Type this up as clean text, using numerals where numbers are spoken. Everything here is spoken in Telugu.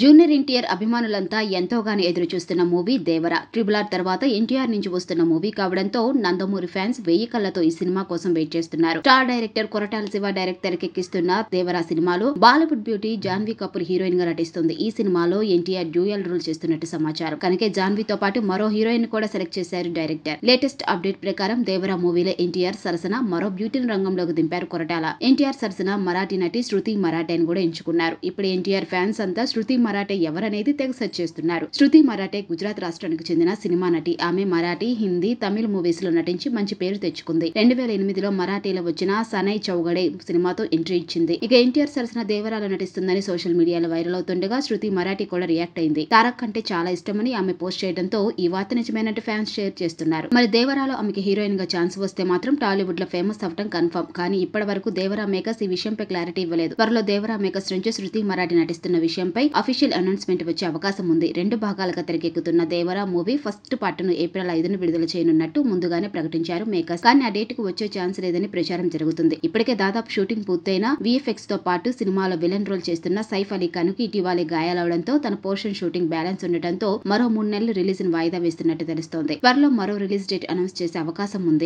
జూనియర్ ఎన్టీఆర్ అభిమానులంతా ఎంతోగానో ఎదురు చూస్తున్న మూవీ దేవర. ట్రిబుల్ ఆర్ తర్వాత ఎన్టీఆర్ నుంచి వస్తున్న మూవీ కావడంతో నందమూరి ఫ్యాన్స్ 1000 కళ్లతో ఈ సినిమా కోసం వెయిట్ చేస్తున్నారు. Star director Koratala Siva direct తెరకెక్కిస్తున్న దేవర సినిమాలో Bollywood beauty Janhvi Kapoor heroine గా నటిస్తుంది. ఈ సినిమాలో ఎన్టీఆర్ డ్యూయల్ రోల్ చేస్తున్నట్టు సమాచారం. కనుకే జాన్వీతో పాటు మరో హీరోయిన్ కూడా సెలెక్ట్ చేశారు డైరెక్టర్. లేటెస్ట్ అప్డేట్ ప్రకారం దేవర మూవీలో ఎన్టీఆర్ సరసన మరో బ్యూటీని రంగంలోకి దింపారు కొరటాల. ఎన్టీఆర్ సరసన మరాఠీ నటి శృతి మరాఠేని కూడా ఎంచుకున్నారు. ఇప్పుడు ఎన్టీఆర్ ఫ్యాన్స్ అంతా శృతి మరాఠే ఎవరనేది తెగ సెర్చ్ చేస్తున్నారు. శృతి మరాఠే గుజరాత్ రాష్ట్రానికి చెందిన సినిమా నటి. ఆమె మరాఠీ, హిందీ, తమిళ మూవీస్ లో నటించి మంచి పేరు తెచ్చుకుంది. 2008లో మరాఠీలో వచ్చిన సనై చౌగడే సినిమాతో ఎంట్రీ ఇచ్చింది. ఇక ఎన్టీఆర్ సరసన దేవరాలో నటిస్తుందని సోషల్ మీడియాలో వైరల్ అవుతుండగా శృతి మరాఠీ కూడా రియాక్ట్ అయింది. తారక్ అంటే చాలా ఇష్టమని ఆమె పోస్ట్ చేయడంతో ఈ వార్త నిజమైనట్టు ఫ్యాన్స్ షేర్ చేస్తున్నారు. మరి దేవరాలో ఆమెకి హీరోయిన్ గా ఛాన్స్ వస్తే మాత్రం టాలీవుడ్ లో ఫేమస్ అవటం కన్ఫర్మ్. కానీ ఇప్పటి వరకు దేవరా మేకర్స్ ఈ విషయంపై క్లారిటీ ఇవ్వలేదు. త్వరలో దేవరా మేకర్స్ నుంచి శృతి మరాఠీ నటిస్తున్న విషయంపై అఫీషియల్ అనౌన్స్మెంట్ వచ్చే అవకాశం ఉంది. 2 భాగాలుగా తెరకెక్కుతున్న దేవరా మూవీ ఫస్ట్ పార్ట్ ను ఏప్రిల్ 5న విడుదల చేయనున్నట్టు ముందుగానే ప్రకటించారు మేకర్స్. కానీ ఆ డేట్ కు వచ్చే ఛాన్స్ లేదని ప్రచారం జరుగుతుంది. ఇప్పటికే దాదాపు షూటింగ్ పూర్తయిన విఎఫ్ఎక్స్ తో పాటు సినిమాలో విలన్ రోల్ చేస్తున్న సైఫ్ అలీ ఖాన్ కు ఇటీవలే గాయాలవడంతో తన పోర్షన్ షూటింగ్ బ్యాలెన్స్ ఉండటంతో మరో 3 నెలలు రిలీజ్ ని వాయిదా వేస్తున్నట్టు తెలుస్తోంది. త్వరలో మరో రిలీజ్ డేట్ అనౌన్స్ చేసే అవకాశం ఉంది.